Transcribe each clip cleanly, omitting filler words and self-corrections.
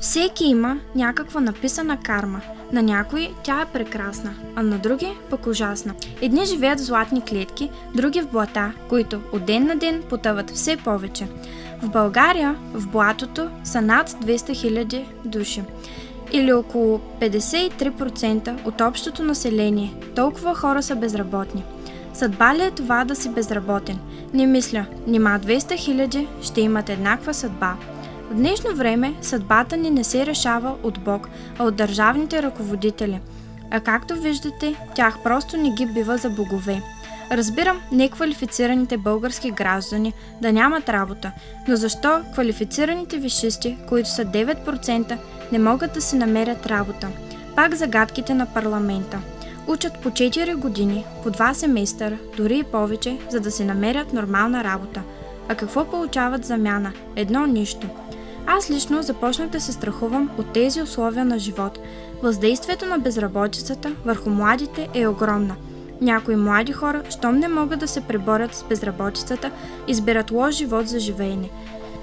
Всеки има някаква написана карма. На някои тя е прекрасна, а на други пък ужасна. Едни живеят в златни клетки, други в блата, които от ден на ден потъват все повече. В България в блатото са над 200 000 души. Или около 53% от общото население. Толкова хора са безработни. Съдба ли е това да си безработен? Не мисля, нима 200 000 ще имат еднаква съдба. В днешно време съдбата ни не се решава от Бог, а от държавните ръководители. А както виждате, тях просто не ги бива за богове. Разбирам неквалифицираните български граждани да нямат работа, но защо квалифицираните висшисти, които са 9%, не могат да си намерят работа? Пак загадките на парламента. Учат по 4 години, по 2 семестъра, дори и повече, за да си намерят нормална работа. А какво получават замяна? Едно нищо. Аз лично започнах да се страхувам от тези условия на живот. Въздействието на безработицата върху младите е огромна. Някои млади хора, щом не могат да се преборят с безработицата, избират лош живот за живеене.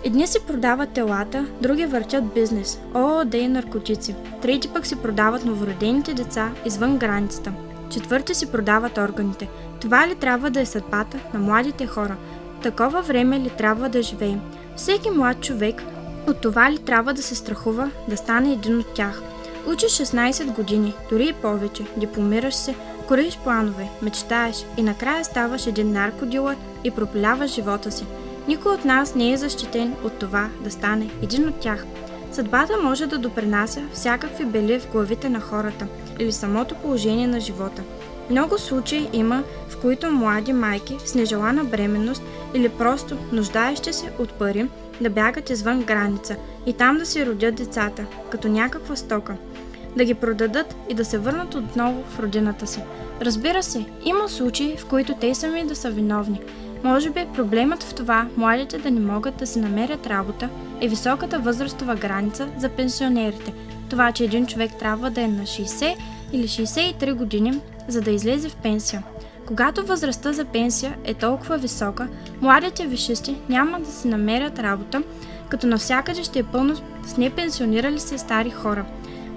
Едни си продават телата, други въртят бизнес, ООД и наркотици. Трети пък си продават новородените деца извън границата. Четвърти си продават органите. Това ли трябва да е съдбата на младите хора? Такова време ли трябва да живеем? Всеки млад човек от това ли трябва да се страхува да стане един от тях? Учиш 16 години, дори и повече, дипломираш се, кориш планове, мечтаеш и накрая ставаш един наркодилър и пропиляваш живота си. Никой от нас не е защитен от това да стане един от тях. Съдбата може да допринася всякакви бели в главите на хората или самото положение на живота. Много случаи има, в които млади майки с нежелана бременност или просто нуждаещи се от пари да бягат извън граница и там да си родят децата, като някаква стока, да ги продадат и да се върнат отново в родината си. Разбира се, има случаи, в които те сами да са виновни. Може би проблемът в това младите да не могат да си намерят работа е високата възрастова граница за пенсионерите. Това, че един човек трябва да е на 60 или 63 години, за да излезе в пенсия. Когато възрастта за пенсия е толкова висока, младите висшисти няма да си намерят работа, като навсякъде ще е пълно с непенсионирали се стари хора.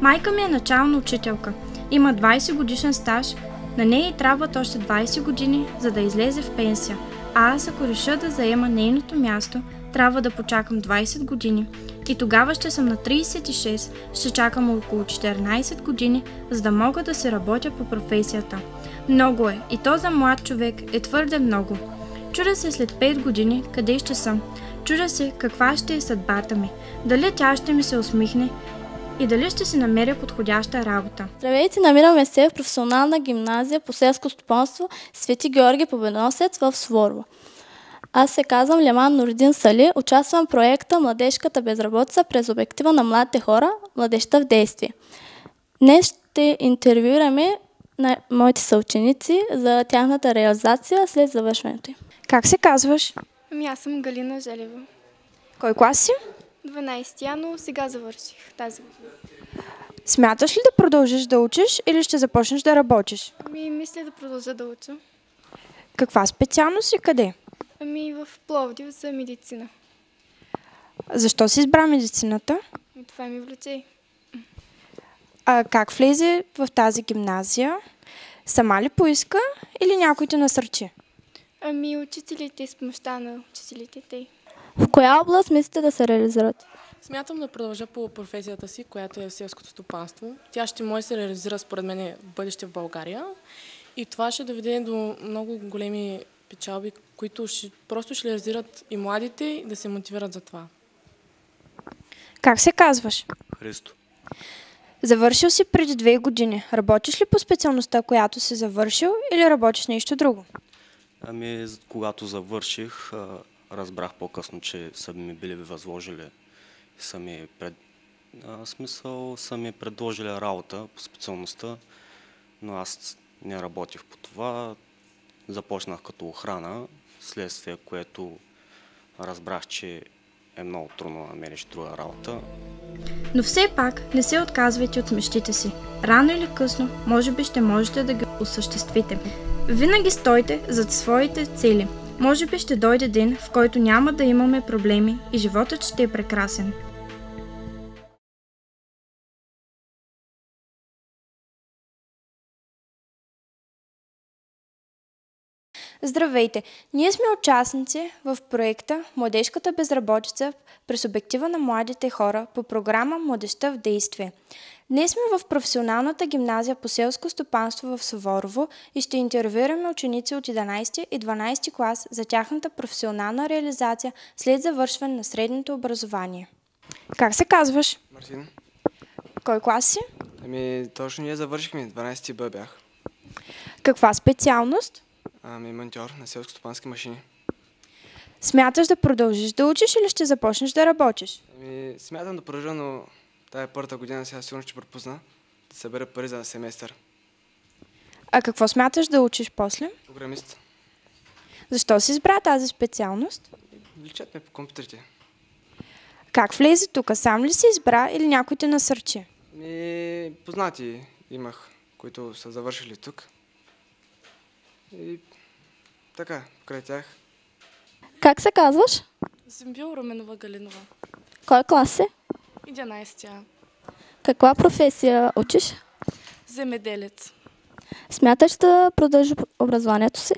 Майка ми е начална учителка. Има 20 годишен стаж, на нея й трябват още 20 години, за да излезе в пенсия. А аз ако реша да заема нейното място, трябва да почакам 20 години. И тогава ще съм на 36, ще чакам около 14 години, за да мога да се работя по професията. Много е, и то за млад човек е твърде много. Чудя се след 5 години къде ще съм. Чудя се каква ще е съдбата ми. Дали тя ще ми се усмихне и дали ще си намеря подходяща работа. Здравейте, намираме се в професионална гимназия по селско стопанство Свети Георги Победоносец в Сворво. Аз се казвам Леман Нурдин Сали, участвам в проекта Младежката безработица през обектива на младите хора, младежта в действие. Днес ще интервюираме на моите съученици за тяхната реализация след завършването им. Как се казваш? Аз съм Галина Желева. Кой клас си? 12-я, но сега завърших тази година. Смяташ ли да продължиш да учиш или ще започнеш да работиш? Мисля да продължа да уча. Каква специалност и къде? В Пловдив за медицина. Защо си избра медицината? Това ми влече. А как влезе в тази гимназия? Сама ли поиска или някой те насърчи? Учителите, с помощта на учителите те. В коя област мислите да се реализират? Смятам да продължа по професията си, която е в селското стопанство. Тя ще може да се реализира според мен в бъдеще в България и това ще доведе до много големи печалби, които просто ще реализират и младите да се мотивират за това. Как се казваш? Христо. Завършил си преди 2 години. Работиш ли по специалността, която си завършил или работиш нещо друго? Когато завърших, разбрах по-късно, че са ми били възложили, са ми предложили работа по специалността, но аз не работих по това. Започнах като охрана, следствие което разбрах, че е много трудно да намериш друга работа. Но все пак не се отказвайте от мечтите си. Рано или късно, може би ще можете да ги осъществите. Винаги стойте зад своите цели. Може би ще дойде ден, в който няма да имаме проблеми и животът ще е прекрасен. Здравейте! Ние сме участници в проекта Младежката безработица през обектива на младите хора по програма Младежта в действие. Днес сме в професионалната гимназия по селско стопанство в Суворово и ще интервюираме ученици от 11 и 12 клас за тяхната професионална реализация след завършване на средното образование. Как се казваш? Мартин. Кой клас си? Точно ние завършихме, 12 Б бях. Каква специалност? Монтьор на селско-стопански машини. Смяташ да продължиш да учиш или ще започнеш да работиш? Смятам да продължа, но тая първата година сега сигурно ще пропусна да събера пари за семестър. А какво смяташ да учиш после? Програмист. Защо си избра тази специалност? Личат ме по компютрите. Как влезе тук? Сам ли си избра или някой те насърчи? Познати имах, които са завършили тук. И така, покрай тях. Как се казваш? Зимбил Руменова Галинова. Кой клас си? 11-тя. Каква професия учиш? Земеделец. Смяташ да продължиш образованието си?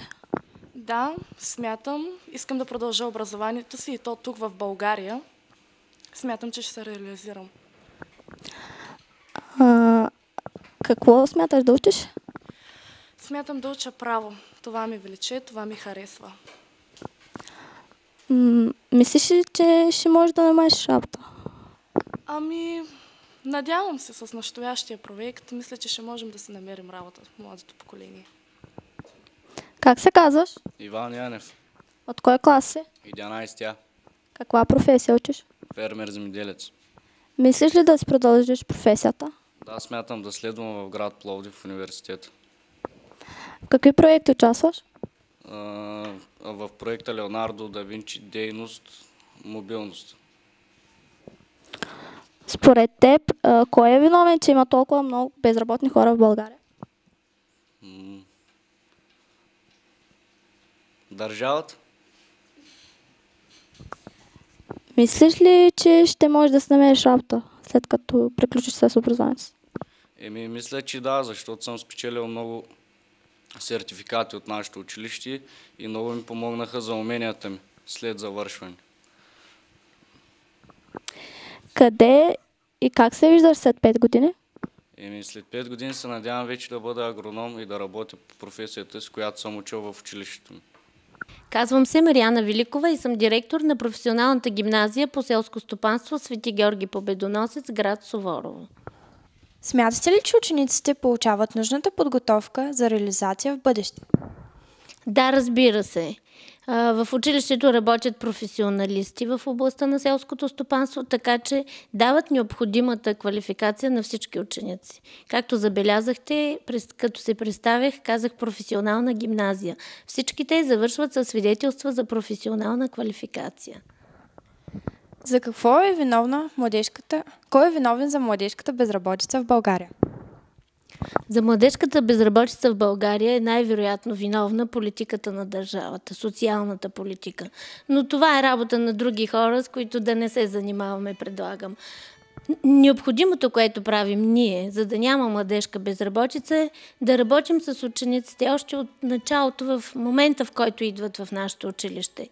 Да, смятам. Искам да продължа образованието си и то тук в България. Смятам, че ще се реализирам. Какво смяташ да учиш? Смятам да уча право. Това ми влече, това ми харесва. Мислиш ли, че ще можеш да намериш работа? Надявам се с настоящия проект. Мисля, че ще можем да се намерим работа в младото поколение. Как се казваш? Иван Янев. От кой клас си? 11-тя. Каква професия учиш? Фермер-земеделец. Мислиш ли да си продължиш професията? Да, смятам да следвам в град Пловдив в университета. В какви проекти участваш? В проекта Леонардо да Винчи дейност, мобилност. Според теб, кой е виновен, че има толкова много безработни хора в България? Държавата? Мислиш ли, че ще можеш да си намериш работа, след като приключиш с образованието си? Мисля, че да, защото съм спечелил много сертификати от нашето училище и много ми помогнаха за уменията ми след завършване. Къде и как се виждаш след 5 години? След 5 години се надявам вече да бъда агроном и да работя по професията си, която съм учил в училището ми. Казвам се Мариана Великова и съм директор на професионалната гимназия по селско стопанство Свети Георги Победоносец, град Суворово. Смятате ли, че учениците получават нужната подготовка за реализация в бъдеще? Да, разбира се. В училището работят професионалисти в областта на селското стопанство, така че дават необходимата квалификация на всички ученици. Както забелязахте, като се представях, казах професионална гимназия. Всички те завършват със свидетелства за професионална квалификация. За какво е виновна младежката? Кой е виновен за младежката безработица в България? За младежката безработица в България е най-вероятно виновна политиката на държавата, социалната политика. Но това е работа на други хора, с които да не се занимаваме, предлагам. Необходимото, което правим ние, за да няма младежка безработица, е да работим с учениците още от началото, в момента, в който идват в нашето училище.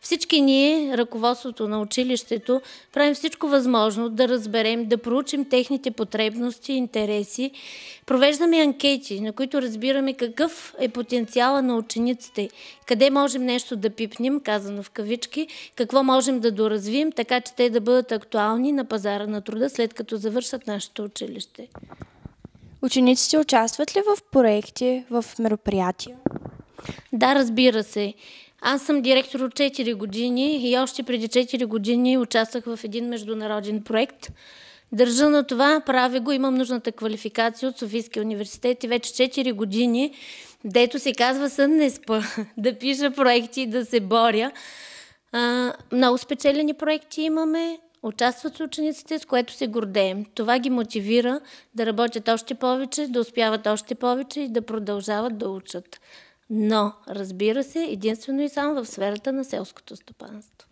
Всички ние, ръководството на училището, правим всичко възможно да разберем, да проучим техните потребности и интереси. Провеждаме анкети, на които разбираме какъв е потенциала на учениците, къде можем нещо да пипнем, казано в кавички, какво можем да доразвием, така че те да бъдат актуални на пазара на труда, след като завършат нашето училище. Учениците участват ли в проекти, в мероприятия? Да, разбира се. Аз съм директор от 4 години и още преди 4 години участвах в един международен проект. Държа на това, правя го, имам нужната квалификация от Софийския университет и вече 4 години, дето се казва сън не спа, да пиша проекти и да се боря. Много спечелени проекти имаме, участват учениците, с което се гордеем. Това ги мотивира да работят още повече, да успяват още повече и да продължават да учат. Но, разбира се, единствено и само в сферата на селското стопанство.